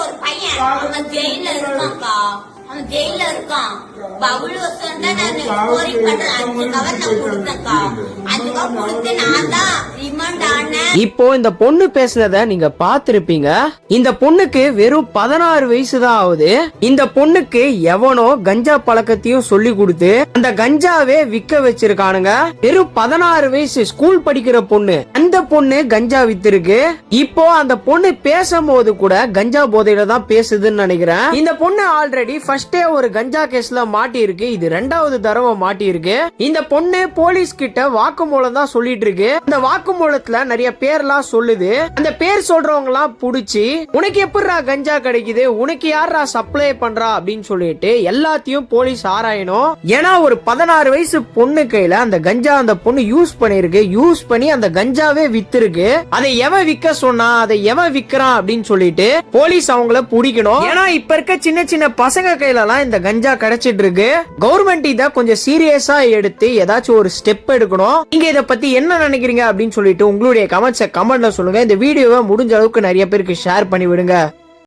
ஒரு பையன் அவன் ஜெயில இருக்கான்க்கா. அவன் ஜெயில இருக்கான். பவுல் வசந்தா நான் ஸ்கோரிங் பண்றேன். 5 கவர் நான் கொடுத்தேன்க்கா. 5 கவர் கொடுத்து நான் தான் ரிமாண்ட் ஆனேன். இப்போ இந்த பொண்ணு பேசுனத நீங்க பாத்திருப்பீங்க. இந்த பொண்ணுக்கு வெறும் 16 வயசு தான் ஆகுது. இந்த பொண்ணுக்கு எவனோ கஞ்சா பழக்கத்தையும் சொல்லி கொடுத்து அந்த கஞ்சாவே விக்க வச்சிருக்கானுங்க. வெறும் 16 வயசு ஸ்கூல் படிக்கிற பொண்ணு. அந்த பொண்ணு கஞ்சா வித்திருக்கு. இப்போ அந்த பொண்ணு பேசும்போது கூட கஞ்சா போதையில தான் பேசுதுன்னு நினைக்கிறேன். இந்த பொண்ணு ஆல்ரெடி ஃபர்ஸ்டே ஒரு கஞ்சா கேஸ்ல மாட்டி இருக்கு. இது 2வது தடவை மாட்டி இருக்கு. இந்த பொண்ணு போலீஸ் கிட்ட வாக்குமூலம் தான் சொல்லிட்டு இருக்கு. அந்த வாக்குமூலத்துல நிறைய பேர்லாம் சொல்லுது. அந்த பேர் சொல்றவங்க எல்லாம் புடிச்சு உனக்கு எப்படிரா கஞ்சா கிடைக்குது, உனக்கு யாரா சப்ளை பண்றா அப்படின்னு சொல்லிட்டு எல்லாத்தையும் போலீஸ் ஆராயணும். ஏன்னா ஒரு 16 வயசு பொண்ணு கையில அந்த கஞ்சா அந்த பொண்ணு யூஸ் பண்ணிருக்கு. யூஸ் பண்ணி அந்த கஞ்சாவே வித்திருக்கு. அதை எவன் விக்க சொன்னா, அதை எவன் விக்கிறான் அப்படின்னு சொல்லிட்டு போலீஸ் அவங்கள பிடிக்கணும். ஏன்னா இப்ப இருக்க சின்ன சின்ன பசங்க கையில எல்லாம் இந்த கஞ்சா கிடைச்சிட்டு இருக்கு. கவர்மெண்ட் இத கொஞ்சம் சீரியஸா எடுத்து ஏதாச்சும் ஒரு ஸ்டெப் எடுக்கணும். நீங்க இத பத்தி என்ன நினைக்கிறீங்க அப்படின்னு சொல்லிட்டு உங்களுடைய கமெண்ட்ல சொல்லுங்க. இந்த வீடியோவை முடிஞ்ச அளவுக்கு நிறைய பேருக்கு ஷேர் பண்ணி விடுங்க.